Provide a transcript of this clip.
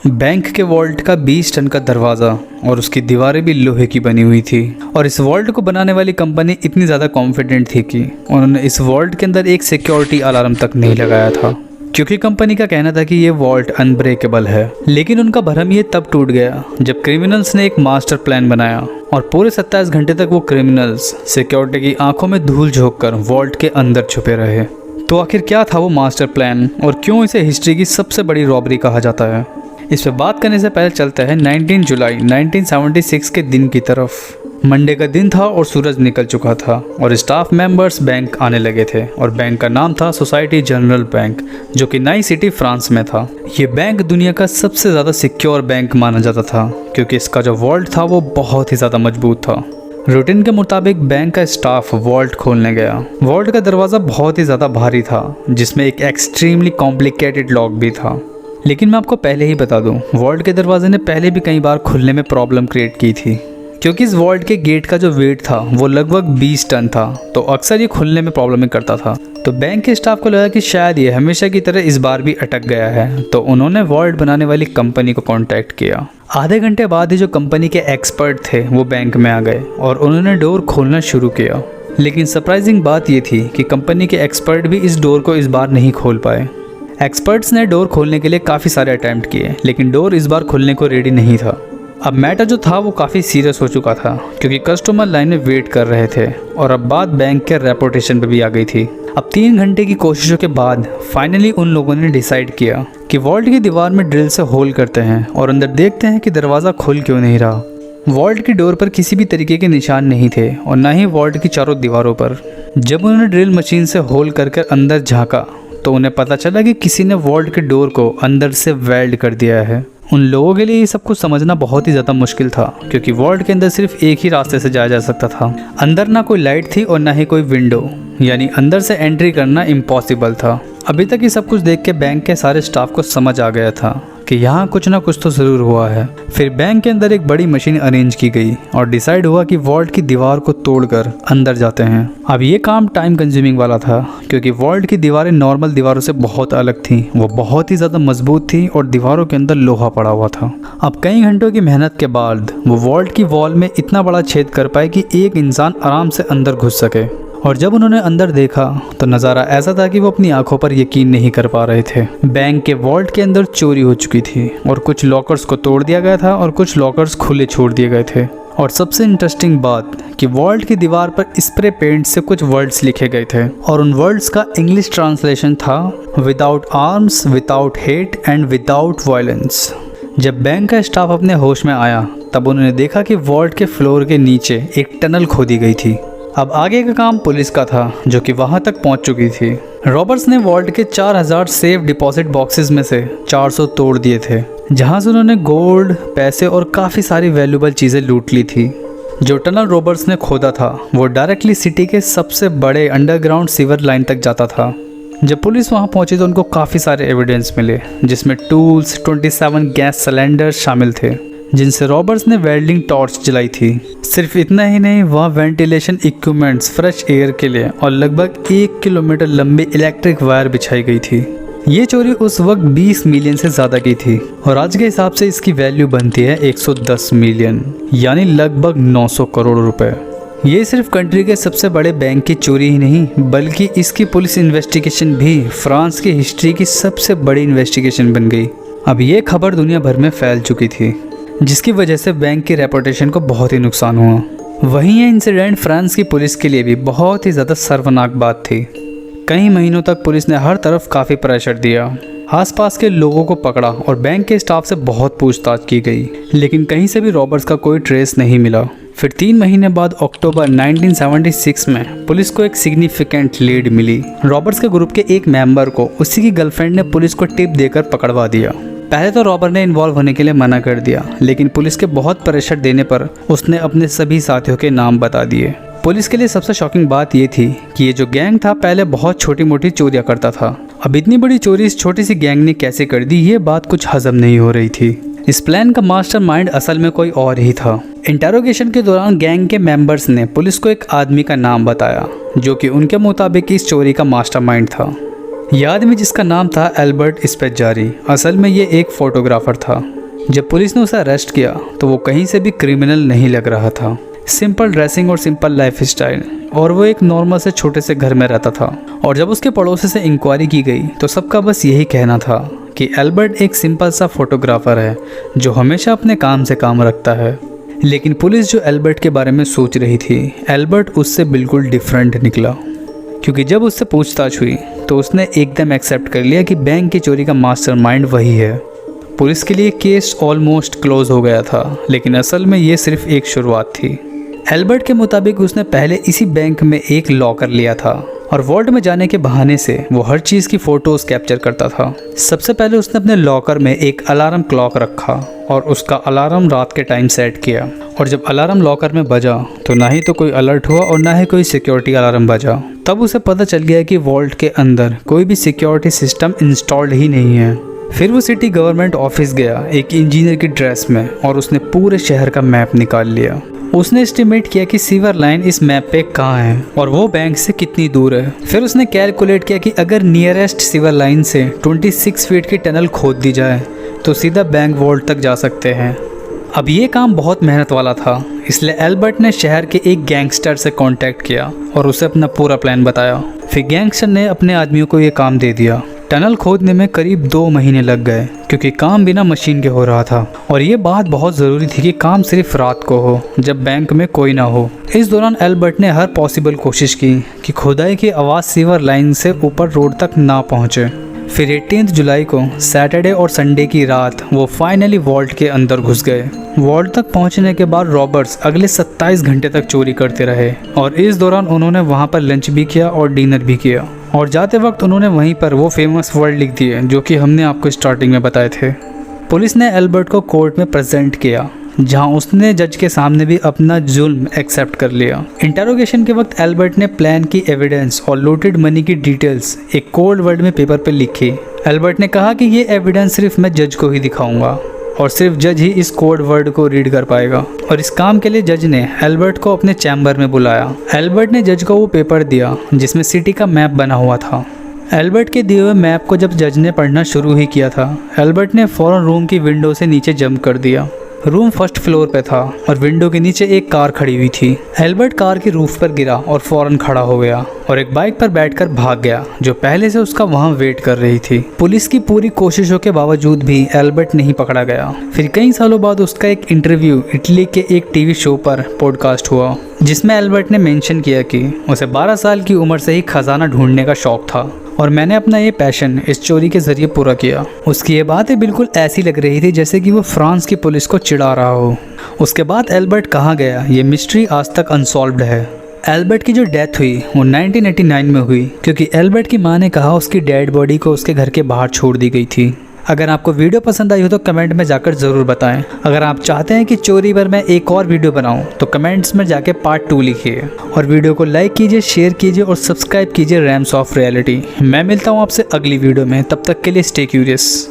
Bank के vault का 20 ton का दरवाज़ा और उसकी दीवारें भी लोहे की बनी हुई थी। और इस वॉल्ट को बनाने वाली कंपनी इतनी ज़्यादा कॉन्फिडेंट थी कि उन्होंने इस वॉल्ट के अंदर एक सिक्योरिटी अलार्म तक नहीं लगाया था, क्योंकि कंपनी का कहना था कि ये वॉल्ट अनब्रेकेबल है। लेकिन उनका भरम ये तब टूट गया जब क्रिमिनल्स ने एक मास्टर प्लान बनाया और पूरे 27 घंटे तक वो क्रिमिनल्स सिक्योरिटी की आंखों में धूल झोंक कर वॉल्ट के अंदर छुपे रहे। तो आखिर क्या था वो मास्टर प्लान और क्यों इसे हिस्ट्री की सबसे बड़ी रॉबरी कहा जाता है? इस पर बात करने से पहले चलते हैं 19 जुलाई 1976 के दिन की तरफ। मंडे का दिन था और सूरज निकल चुका था और स्टाफ मेंबर्स बैंक आने लगे थे और बैंक का नाम था सोसाइटी जनरल बैंक, जो कि नई सिटी फ्रांस में था। ये बैंक दुनिया का सबसे ज़्यादा सिक्योर बैंक माना जाता था क्योंकि इसका जो वॉल्ट था वो बहुत ही ज़्यादा मजबूत था। रूटीन के मुताबिक बैंक का स्टाफ वॉल्ट खोलने गया। वॉल्ट का दरवाज़ा बहुत ही ज़्यादा भारी था जिसमें एक एक्सट्रीमली कॉम्प्लिकेटेड लॉक भी था। लेकिन मैं आपको पहले ही बता दूं, वॉल्ट के दरवाजे ने पहले भी कई बार खुलने में प्रॉब्लम क्रिएट की थी, क्योंकि इस वॉल्ट के गेट का जो वेट था वो लगभग 20 टन था, तो अक्सर ये खुलने में प्रॉब्लम करता था। तो बैंक के स्टाफ को लगा कि शायद ये हमेशा की तरह इस बार भी अटक गया है, तो उन्होंने वॉल्ट बनाने वाली कंपनी को कॉन्टैक्ट किया। आधे घंटे बाद ही जो कंपनी के एक्सपर्ट थे वो बैंक में आ गए और उन्होंने डोर खोलना शुरू किया। लेकिन सरप्राइजिंग बात ये थी कि कंपनी के एक्सपर्ट भी इस डोर को इस बार नहीं खोल पाए। एक्सपर्ट्स ने डोर खोलने के लिए काफ़ी सारे अटैम्प्ट किए, लेकिन डोर इस बार खुलने को रेडी नहीं था। अब मैटर जो था वो काफ़ी सीरियस हो चुका था क्योंकि कस्टमर लाइन में वेट कर रहे थे और अब बात बैंक के रेपुटेशन पे भी आ गई थी। अब 3 घंटे की कोशिशों के बाद फाइनली उन लोगों ने डिसाइड किया कि वॉल्ट की दीवार में ड्रिल से होल करते हैं और अंदर देखते हैं कि दरवाज़ा खुल क्यों नहीं रहा। वॉल्ट की डोर पर किसी भी तरीके के निशान नहीं थे और ना ही वॉल्ट की चारों दीवारों पर। जब उन्होंने ड्रिल मशीन से होल कर अंदर झाँका तो उन्हें पता चला कि किसी ने वॉल्ट के डोर को अंदर से वेल्ड कर दिया है। उन लोगों के लिए ये सब कुछ समझना बहुत ही ज़्यादा मुश्किल था क्योंकि वॉल्ट के अंदर सिर्फ एक ही रास्ते से जाया जा सकता था। अंदर ना कोई लाइट थी और ना ही कोई विंडो, यानी अंदर से एंट्री करना इम्पॉसिबल था। अभी तक ये सब कुछ देख के बैंक के सारे स्टाफ को समझ आ गया था कि यहाँ कुछ ना कुछ तो ज़रूर हुआ है। फिर बैंक के अंदर एक बड़ी मशीन अरेंज की गई और डिसाइड हुआ कि वॉल्ट की दीवार को तोड़कर अंदर जाते हैं। अब ये काम टाइम कंज्यूमिंग वाला था क्योंकि वॉल्ट की दीवारें नॉर्मल दीवारों से बहुत अलग थी। वो बहुत ही ज़्यादा मजबूत थी और दीवारों के अंदर लोहा पड़ा हुआ था। अब कई घंटों की मेहनत के बाद वो वॉल्ट की वॉल में इतना बड़ा छेद कर पाए कि एक इंसान आराम से अंदर घुस सके। और जब उन्होंने अंदर देखा तो नज़ारा ऐसा था कि वो अपनी आंखों पर यकीन नहीं कर पा रहे थे। बैंक के वॉल्ट के अंदर चोरी हो चुकी थी और कुछ लॉकर्स को तोड़ दिया गया था और कुछ लॉकर्स खुले छोड़ दिए गए थे। और सबसे इंटरेस्टिंग बात कि वॉल्ट की दीवार पर स्प्रे पेंट से कुछ वर्ड्स लिखे गए थे और उन वर्ड्स का इंग्लिश ट्रांसलेशन था without arms, without hate and without violence. जब बैंक का स्टाफ अपने होश में आया तब उन्होंने देखा कि वॉल्ट के फ्लोर के नीचे एक टनल खोदी गई थी। अब आगे का काम पुलिस का था जो कि वहां तक पहुंच चुकी थी। रॉबर्ट्स ने वॉल्ट के 4000 सेफ डिपॉजिट बॉक्सेस में से 400 तोड़ दिए थे, जहां से उन्होंने गोल्ड, पैसे और काफ़ी सारी वैल्यूबल चीज़ें लूट ली थी। जो टनल रॉबर्ट्स ने खोदा था वो डायरेक्टली सिटी के सबसे बड़े अंडरग्राउंड सीवर लाइन तक जाता था। जब पुलिस वहां पहुंची तो उनको काफ़ी सारे एविडेंस मिले जिसमें टूल्स, 27 गैस सिलेंडर शामिल थे जिनसे रॉबर्ट्स ने वेल्डिंग टॉर्च जलाई थी। सिर्फ इतना ही नहीं, वहाँ वेंटिलेशन इक्विपमेंट्स, फ्रेश एयर के लिए और लगभग 1 किलोमीटर लंबी इलेक्ट्रिक वायर बिछाई गई थी। ये चोरी उस वक्त 20 मिलियन से ज़्यादा की थी और आज के हिसाब से इसकी वैल्यू बनती है 110 मिलियन, यानी लगभग 900 करोड़ रुपए। ये सिर्फ कंट्री के सबसे बड़े बैंक की चोरी ही नहीं बल्कि इसकी पुलिस इन्वेस्टिगेशन भी फ्रांस की हिस्ट्री की सबसे बड़ी इन्वेस्टिगेशन बन गई। अब ये खबर दुनिया भर में फैल चुकी थी जिसकी वजह से बैंक की रेपुटेशन को बहुत ही नुकसान हुआ। वहीं ये इंसिडेंट फ्रांस की पुलिस के लिए भी बहुत ही ज़्यादा शर्मनाक बात थी। कई महीनों तक पुलिस ने हर तरफ काफ़ी प्रेशर दिया, आसपास के लोगों को पकड़ा और बैंक के स्टाफ से बहुत पूछताछ की गई, लेकिन कहीं से भी रॉबर्ट्स का कोई ट्रेस नहीं मिला। फिर 3 महीने बाद अक्टूबर 1976 में पुलिस को एक सिग्निफिकेंट लीड मिली। रॉबर्ट्स के ग्रुप के एक मेंबर को उसी की गर्लफ्रेंड ने पुलिस को टिप देकर पकड़वा दिया। पहले तो रॉबर्ट ने इन्वॉल्व होने के लिए मना कर दिया, लेकिन पुलिस के बहुत प्रेशर देने पर उसने अपने सभी साथियों के नाम बता दिए। पुलिस के लिए सबसे शॉकिंग बात ये थी कि ये जो गैंग था पहले बहुत छोटी मोटी चोरियां करता था। अब इतनी बड़ी चोरी इस छोटी सी गैंग ने कैसे कर दी, ये बात कुछ हजम नहीं हो रही थी। इस प्लान का मास्टरमाइंड असल में कोई और ही था। इंटेरोगेशन के दौरान गैंग के मेंबर्स ने पुलिस को एक आदमी का नाम बताया जो कि उनके मुताबिक इस चोरी का मास्टरमाइंड था। यह आदमी जिसका नाम था एल्बर्ट स्पेज़ारी, असल में ये एक फ़ोटोग्राफ़र था। जब पुलिस ने उसे अरेस्ट किया तो वो कहीं से भी क्रिमिनल नहीं लग रहा था। सिंपल ड्रेसिंग और सिंपल लाइफ स्टाइल, और वो एक नॉर्मल से छोटे से घर में रहता था। और जब उसके पड़ोसी से इंक्वायरी की गई तो सबका बस यही कहना था कि एल्बर्ट एक सिंपल सा फोटोग्राफ़र है जो हमेशा अपने काम से काम रखता है। लेकिन पुलिस जो एल्बर्ट के बारे में सोच रही थी, एल्बर्ट उससे बिल्कुल डिफरेंट निकला। क्योंकि जब उससे पूछताछ हुई तो उसने एकदम एक्सेप्ट कर लिया कि बैंक की चोरी का मास्टरमाइंड वही है। पुलिस के लिए केस ऑलमोस्ट क्लोज हो गया था, लेकिन असल में ये सिर्फ एक शुरुआत थी। एल्बर्ट के मुताबिक उसने पहले इसी बैंक में एक लॉकर लिया था और वॉल्ट में जाने के बहाने से वो हर चीज़ की फ़ोटोज़ कैप्चर करता था। सबसे पहले उसने अपने लॉकर में एक अलार्म क्लॉक रखा और उसका अलार्म रात के टाइम सेट किया। और जब अलार्म लॉकर में बजा तो ना ही तो कोई अलर्ट हुआ और ना ही कोई सिक्योरिटी अलार्म बजा। तब उसे पता चल गया कि वॉल्ट के अंदर कोई भी सिक्योरिटी सिस्टम इंस्टॉल्ड ही नहीं है। फिर वो सिटी गवर्नमेंट ऑफिस गया एक इंजीनियर की ड्रेस में और उसने पूरे शहर का मैप निकाल लिया। उसने एस्टिमेट किया कि सीवर लाइन इस मैप पे कहाँ है और वो बैंक से कितनी दूर है। फिर उसने कैलकुलेट किया कि अगर नियरेस्ट सीवर लाइन से 26 फीट की टनल खोद दी जाए तो सीधा बैंक वॉल्ट तक जा सकते हैं। अब ये काम बहुत मेहनत वाला था, इसलिए एल्बर्ट ने शहर के एक गैंगस्टर से कांटेक्ट किया और उसे अपना पूरा प्लान बताया। फिर गैंगस्टर ने अपने आदमियों को ये काम दे दिया। टनल खोदने में करीब 2 महीने लग गए क्योंकि काम बिना मशीन के हो रहा था। और ये बात बहुत ज़रूरी थी कि काम सिर्फ रात को हो जब बैंक में कोई ना हो। इस दौरान एल्बर्ट ने हर पॉसिबल कोशिश की कि खुदाई की आवाज़ सीवर लाइन से ऊपर रोड तक ना पहुँचे। फिर 18 जुलाई को सैटरडे और संडे की रात वो फाइनली वॉल्ट के अंदर घुस गए। वॉल्ट तक पहुंचने के बाद रॉबर्ट्स अगले 27 घंटे तक चोरी करते रहे और इस दौरान उन्होंने वहां पर लंच भी किया और डिनर भी किया। और जाते वक्त उन्होंने वहीं पर वो फेमस वर्ड लिख दिए जो कि हमने आपको स्टार्टिंग में बताए थे। पुलिस ने एल्बर्ट को कोर्ट में प्रेजेंट किया जहां उसने जज के सामने भी अपना जुल्म एक्सेप्ट कर लिया। इंटरोगेशन के वक्त एल्बर्ट ने प्लान की एविडेंस और लूटेड मनी की डिटेल्स एक कोड वर्ड में पेपर पर लिखी। एल्बर्ट ने कहा कि ये एविडेंस सिर्फ मैं जज को ही दिखाऊंगा और सिर्फ जज ही इस कोड वर्ड को रीड कर पाएगा। और इस काम के लिए जज ने एल्बर्ट को अपने चैम्बर में बुलाया। एल्बर्ट ने जज को वो पेपर दिया जिसमें सिटी का मैप बना हुआ था। एल्बर्ट के दिए हुए मैप को जब जज ने पढ़ना शुरू ही किया था, एल्बर्ट ने फौरन रूम की विंडो से नीचे जंप कर दिया। रूम फर्स्ट फ्लोर पे था और विंडो के नीचे एक कार खड़ी हुई थी। एल्बर्ट कार की रूफ पर गिरा और फौरन खड़ा हो गया और एक बाइक पर बैठकर भाग गया जो पहले से उसका वहां वेट कर रही थी। पुलिस की पूरी कोशिशों के बावजूद भी एल्बर्ट नहीं पकड़ा गया। फिर कई सालों बाद उसका एक इंटरव्यू इटली के एक टीवी शो पर पॉडकास्ट हुआ जिसमें एल्बर्ट ने मेंशन किया कि उसे 12 साल की उम्र से ही खजाना ढूंढने का शौक था और मैंने अपना ये पैशन इस चोरी के जरिए पूरा किया। उसकी ये बातें बिल्कुल ऐसी लग रही थी जैसे कि वो फ्रांस की पुलिस को चिढ़ा रहा हो। उसके बाद एल्बर्ट कहाँ गया ये मिस्ट्री आज तक अनसॉल्व्ड है। एल्बर्ट की जो डेथ हुई वो 1989 में हुई क्योंकि एल्बर्ट की माँ ने कहा उसकी डेड बॉडी को उसके घर के बाहर छोड़ दी गई थी। अगर आपको वीडियो पसंद आई हो तो कमेंट में जाकर ज़रूर बताएं। अगर आप चाहते हैं कि चोरी पर मैं एक और वीडियो बनाऊं तो कमेंट्स में जाके पार्ट 2 लिखिए और वीडियो को लाइक कीजिए, शेयर कीजिए और सब्सक्राइब कीजिए रैम्स ऑफ रियलिटी। मैं मिलता हूं आपसे अगली वीडियो में, तब तक के लिए स्टे क्यूरियस।